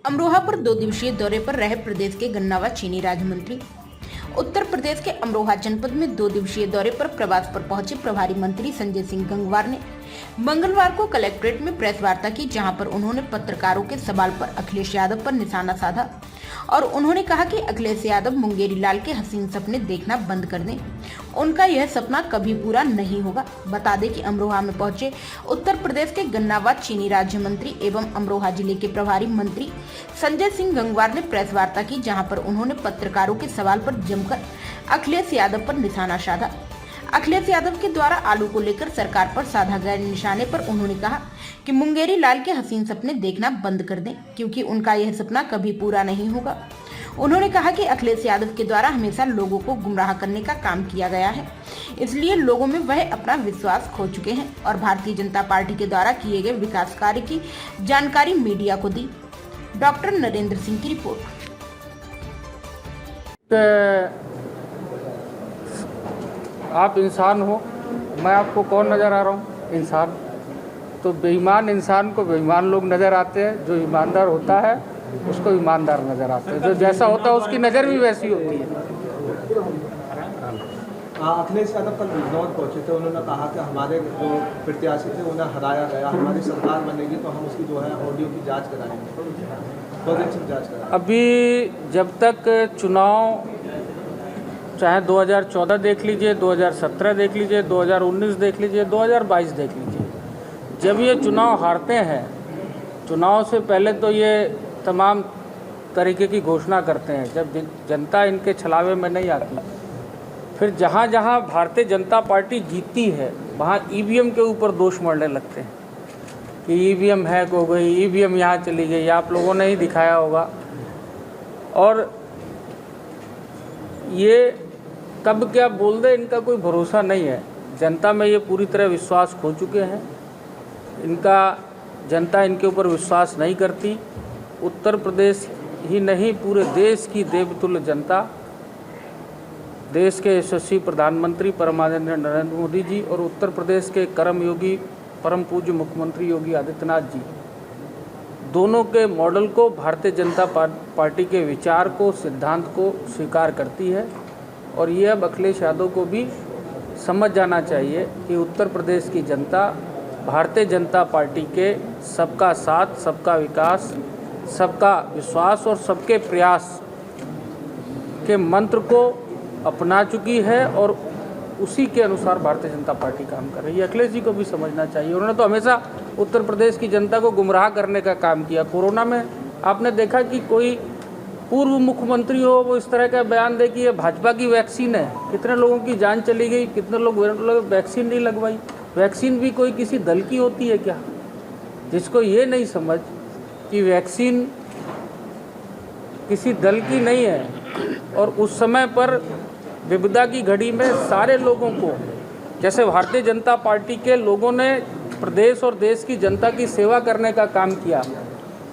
अमरोहा पर 2 दिवसीय दौरे पर रहे प्रदेश के गन्ना व चीनी राज्य मंत्री। उत्तर प्रदेश के अमरोहा जनपद में 2 दिवसीय दौरे पर प्रवास पर पहुंचे प्रभारी मंत्री संजय सिंह गंगवार ने मंगलवार को कलेक्ट्रेट में प्रेस वार्ता की, जहां पर उन्होंने पत्रकारों के सवाल पर अखिलेश यादव पर निशाना साधा और उन्होंने कहा कि अखिलेश यादव मुंगेरी लाल के हसीन सपने देखना बंद कर दें, उनका यह सपना कभी पूरा नहीं होगा। बता दें कि अमरोहा में पहुंचे उत्तर प्रदेश के गन्ना व चीनी राज्य मंत्री एवं अमरोहा जिले के प्रभारी मंत्री संजय सिंह गंगवार ने प्रेस वार्ता की, जहां पर उन्होंने पत्रकारों के सवाल पर जमकर अखिलेश यादव पर निशाना साधा। अखिलेश यादव के द्वारा आलू को लेकर सरकार पर साधा गए निशाने पर उन्होंने कहा कि मुंगेरी लाल के हसीन सपने देखना बंद कर दें, क्योंकि उनका यह सपना कभी पूरा नहीं होगा। उन्होंने कहा कि अखिलेश यादव के द्वारा हमेशा लोगों को गुमराह करने का काम किया गया है, इसलिए लोगों में वह अपना विश्वास खो चुके हैं और भारतीय जनता पार्टी के द्वारा किए गए विकास कार्य की जानकारी मीडिया को दी। डॉक्टर नरेंद्र सिंह की रिपोर्ट। आप इंसान हो, मैं आपको कौन नज़र आ रहा हूँ? इंसान। तो बेईमान इंसान को बेईमान लोग नज़र आते हैं, जो ईमानदार होता है उसको ईमानदार नज़र आते हैं, जो जैसा होता है उसकी नज़र भी वैसी होती है। अखिलेश यादव कल बिजनौर पहुंचे थे, उन्होंने कहा कि हमारे जो प्रत्याशी थे उन्हें हराया गया, हमारी सरकार बनेगी तो हम उसकी जो है ऑडियो की जाँच कराएंगे, फॉरेंसिक जाँच कराएंगे। अभी जब तक चुनाव, चाहे 2014 देख लीजिए, 2017 देख लीजिए, 2019 देख लीजिए, 2022 देख लीजिए, जब ये चुनाव हारते हैं, चुनाव से पहले तो ये तमाम तरीके की घोषणा करते हैं, जब जनता इनके छलावे में नहीं आती, फिर जहाँ जहाँ भारतीय जनता पार्टी जीतती है वहाँ ईवीएम के ऊपर दोष मढ़ने लगते हैं कि ईवीएम हैक हो गई, ईवीएम यहाँ चली गई, आप लोगों ने ही दिखाया होगा। और ये कब क्या बोल दे, इनका कोई भरोसा नहीं है। जनता में ये पूरी तरह विश्वास खो चुके हैं, जनता इनके ऊपर विश्वास नहीं करती। उत्तर प्रदेश ही नहीं, पूरे देश की देवतुल्य जनता, देश के यशस्वी प्रधानमंत्री परमानंद नरेंद्र मोदी जी और उत्तर प्रदेश के कर्मयोगी परम पूज्य मुख्यमंत्री योगी आदित्यनाथ जी, दोनों के मॉडल को, भारतीय जनता पार्टी के विचार को, सिद्धांत को स्वीकार करती है। और ये अब अखिलेश यादव को भी समझ जाना चाहिए कि उत्तर प्रदेश की जनता भारतीय जनता पार्टी के सबका साथ, सबका विकास, सबका विश्वास और सबके प्रयास के मंत्र को अपना चुकी है और उसी के अनुसार भारतीय जनता पार्टी काम कर रही है। अखिलेश जी को भी समझना चाहिए। उन्होंने तो हमेशा उत्तर प्रदेश की जनता को गुमराह करने का काम किया। कोरोना में आपने देखा कि कोई पूर्व मुख्यमंत्री हो, वो इस तरह का बयान दे कि ये भाजपा की वैक्सीन है, कितने लोगों की जान चली गई, कितने लोग वैक्सीन नहीं लगवाई। वैक्सीन भी कोई किसी दल की होती है क्या? जिसको ये नहीं समझ कि वैक्सीन किसी दल की नहीं है और उस समय पर विपदा की घड़ी में सारे लोगों को, जैसे भारतीय जनता पार्टी के लोगों ने प्रदेश और देश की जनता की सेवा करने का काम किया,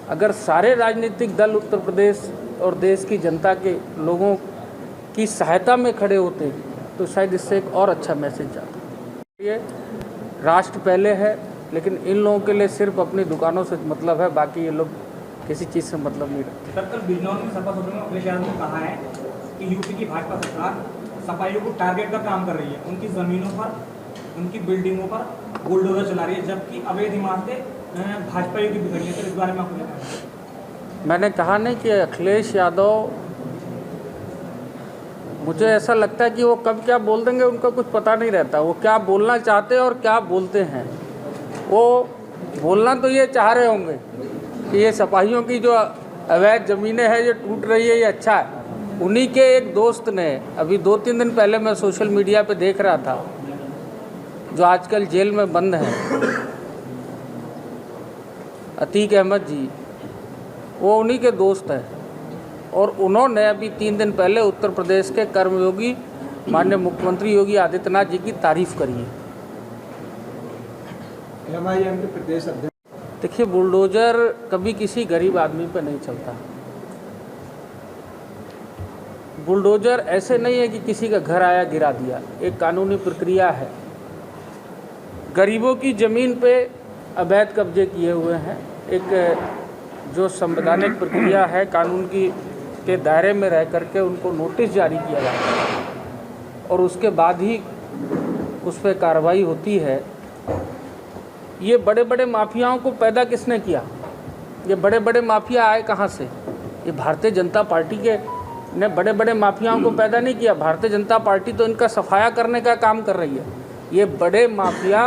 अगर सारे राजनीतिक दल उत्तर प्रदेश और देश की जनता के लोगों की सहायता में खड़े होते तो शायद इससे एक और अच्छा मैसेज जाता। ये राष्ट्र पहले है, लेकिन इन लोगों के लिए सिर्फ अपनी दुकानों से मतलब है, बाकी ये लोग किसी चीज़ से मतलब नहीं रखते। सर, कल बिजनौर में सपा सदन में अखिलेश यादव ने कहा है कि यूपी की भाजपा सरकार सफाइयों को टारगेट का काम कर रही है, उनकी ज़मीनों पर, उनकी बिल्डिंगों पर बुलडोजर चला रही है, जबकि अवैध इमारतें भाजपा की बिगड़ी है। तो इस बारे में आपको मैंने कहा नहीं कि अखिलेश यादव, मुझे ऐसा लगता है कि वो कब क्या बोल देंगे उनका कुछ पता नहीं रहता। वो क्या बोलना चाहते हैं और क्या बोलते हैं। वो बोलना तो ये चाह रहे होंगे कि ये सिपाहियों की जो अवैध ज़मीनें हैं, ये टूट रही है, ये अच्छा है। उन्हीं के एक दोस्त ने अभी 2-3 दिन पहले, मैं सोशल मीडिया पे देख रहा था, जो आजकल जेल में बंद हैं, अतीक अहमद जी, वो उन्हीं के दोस्त हैं। और उन्होंने अभी 3 दिन पहले उत्तर प्रदेश के कर्मयोगी माननीय मुख्यमंत्री योगी आदित्यनाथ जी की तारीफ करी है। MIM के प्रदेश अध्यक्ष, देखिए, बुलडोजर कभी किसी गरीब आदमी पर नहीं चलता। बुलडोजर ऐसे नहीं है कि किसी का घर आया गिरा दिया, एक कानूनी प्रक्रिया है। गरीबों की ज़मीन पे अवैध कब्जे किए हुए हैं। एक जो संवैधानिक प्रक्रिया है, कानून की के दायरे में रह करके उनको नोटिस जारी किया जाता है और उसके बाद ही उस पर कार्रवाई होती है। ये बड़े बड़े माफियाओं को पैदा किसने किया? ये बड़े बड़े माफिया आए कहाँ से? ये भारतीय जनता पार्टी के ने बड़े बड़े माफियाओं को पैदा नहीं किया। भारतीय जनता पार्टी तो इनका सफाया करने का काम कर रही है। ये बड़े माफिया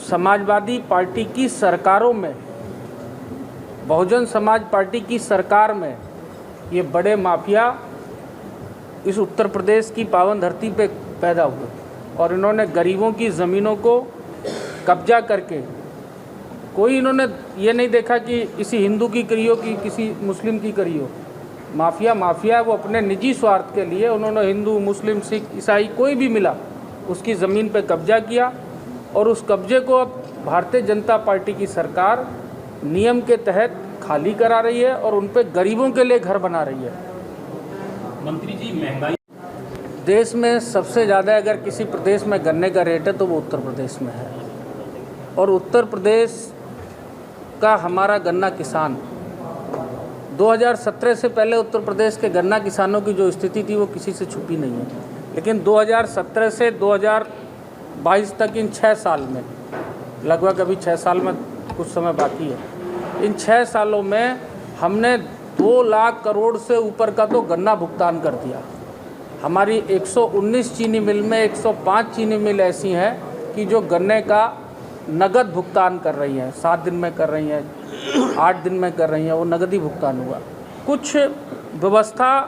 समाजवादी पार्टी की सरकारों में, बहुजन समाज पार्टी की सरकार में, ये बड़े माफिया इस उत्तर प्रदेश की पावन धरती पे पैदा हुए और इन्होंने गरीबों की ज़मीनों को कब्जा करके, कोई इन्होंने ये नहीं देखा कि किसी हिंदू की करी हो कि किसी मुस्लिम की करी हो। माफिया माफिया है, वो अपने निजी स्वार्थ के लिए उन्होंने हिंदू, मुस्लिम, सिख, ईसाई कोई भी मिला उसकी ज़मीन पे कब्जा किया और उस कब्जे को अब भारतीय जनता पार्टी की सरकार नियम के तहत खाली करा रही है और उन पे गरीबों के लिए घर बना रही है। मंत्री जी, महंगाई देश में सबसे ज़्यादा अगर किसी प्रदेश में गन्ने का रेट है तो वो उत्तर प्रदेश में है और उत्तर प्रदेश का हमारा गन्ना किसान 2017 से पहले उत्तर प्रदेश के गन्ना किसानों की जो स्थिति थी वो किसी से छुपी नहीं है, लेकिन 2017 से 2022 तक इन 6 साल में, लगभग अभी 6 साल में कुछ समय बाकी है, इन 6 सालों में हमने 2 लाख करोड़ से ऊपर का तो गन्ना भुगतान कर दिया। हमारी 119 चीनी मिल में 105 चीनी मिल ऐसी हैं कि जो गन्ने का नगद भुगतान कर रही हैं, 7 दिन में कर रही हैं, 8 दिन में कर रही हैं, वो नगदी भुगतान हुआ। कुछ व्यवस्था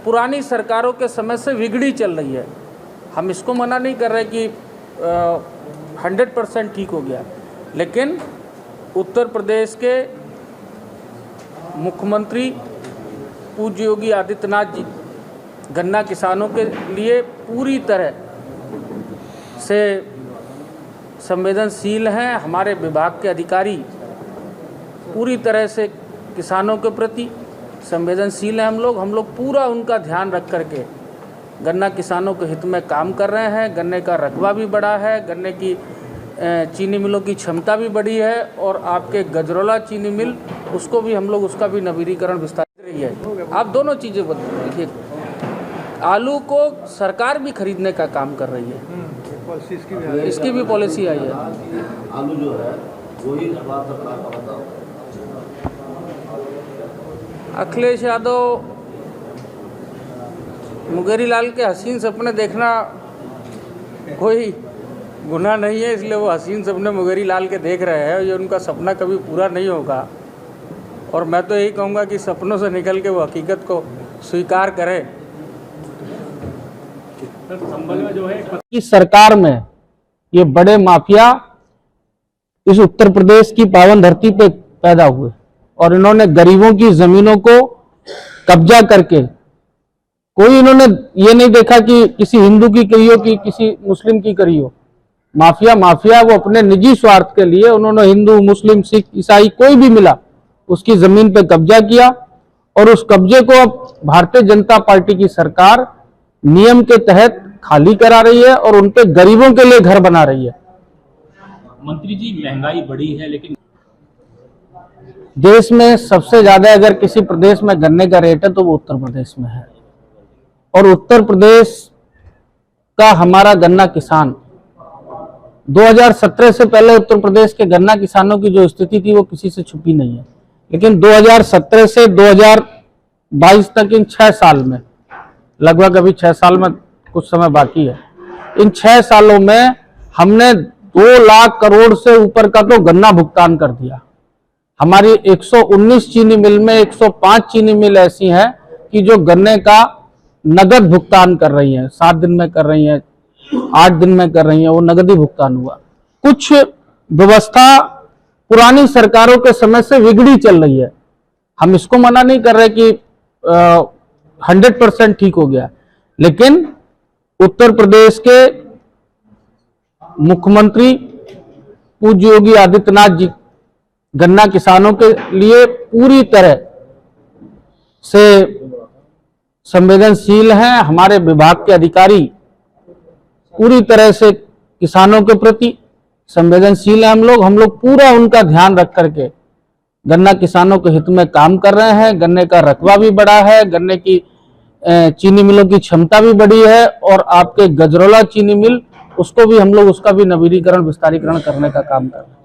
पुरानी सरकारों के समय से बिगड़ी चल रही है, हम इसको मना नहीं कर रहे कि 100% ठीक हो गया, लेकिन उत्तर प्रदेश के मुख्यमंत्री पूज्य योगी आदित्यनाथ जी गन्ना किसानों के लिए पूरी तरह से संवेदनशील हैं। हमारे विभाग के अधिकारी पूरी तरह से किसानों के प्रति संवेदनशील हैं। हम लोग पूरा उनका ध्यान रख करके गन्ना किसानों के हित में काम कर रहे हैं। गन्ने का रकबा भी बढ़ा है, गन्ने की चीनी मिलों की क्षमता भी बढ़ी है और आपके गजरौला चीनी मिल उसको भी हम लोग उसका भी नवीनीकरण विस्तारित रही है। आप दोनों चीज़ें देखिए, आलू को सरकार भी खरीदने का काम कर रही है, इसकी भी पॉलिसी आई है। आलू जो है वही बताओ। अखिलेश यादव मुंगेरी लाल के हसीन सपने देखना कोई गुनाह नहीं है, इसलिए वो हसीन सपने मुंगेरी लाल के देख रहे हैं। ये उनका सपना कभी पूरा नहीं होगा और मैं तो यही कहूँगा कि सपनों से निकल के वो हकीकत को स्वीकार करें। संबल में जो है इस सरकार में ये बड़े माफिया इस उत्तर प्रदेश की पावन धरती पे पैदा हुए और इन्होंने गरीबों की जमीनों को कब्जा करके, कोई इन्होंने ये नहीं देखा कि किसी हिंदू की करी हो कि किसी मुस्लिम की करी हो। माफिया माफिया वो अपने निजी स्वार्थ के लिए उन्होंने हिंदू, मुस्लिम, सिख, ईसाई कोई भी मिला उसकी जमीन पे कब्जा किया और उस कब्जे को अब भारतीय जनता पार्टी की सरकार नियम के तहत खाली करा रही है और उन पे गरीबों के लिए घर बना रही है। मंत्री जी, महंगाई बढ़ी है लेकिन देश में सबसे ज्यादा अगर किसी प्रदेश में गन्ने का रेट है तो वो उत्तर प्रदेश में है और उत्तर प्रदेश का हमारा गन्ना किसान 2017 से पहले उत्तर प्रदेश के गन्ना किसानों की जो स्थिति थी वो किसी से छुपी नहीं है, लेकिन 2017 से 2022 तक इन 6 साल में, लगभग अभी 6 साल में कुछ समय बाकी है, इन 6 सालों में हमने 2 लाख करोड़ से ऊपर का तो गन्ना भुगतान कर दिया। हमारी 119 चीनी मिल में 105 चीनी मिल ऐसी हैं कि जो गन्ने का नगद भुगतान कर रही हैं, 7 दिन में कर रही हैं, 8 दिन में कर रही हैं, वो नगदी भुगतान हुआ। कुछ व्यवस्था पुरानी सरकारों के समय से बिगड़ी चल रही है, हम इसको मना नहीं कर रहे कि 100% ठीक हो गया, लेकिन उत्तर प्रदेश के मुख्यमंत्री पूज्य योगी आदित्यनाथ जी गन्ना किसानों के लिए पूरी तरह से संवेदनशील हैं। हमारे विभाग के अधिकारी पूरी तरह से किसानों के प्रति संवेदनशील हैं। हम लोग पूरा उनका ध्यान रख करके गन्ना किसानों के हित में काम कर रहे हैं। गन्ने का रकबा भी बढ़ा है, गन्ने की चीनी मिलों की क्षमता भी बढ़ी है और आपके गजरौला चीनी मिल उसको भी हम लोग उसका भी नवीनीकरण विस्तारीकरण करने का काम कर रहे हैं।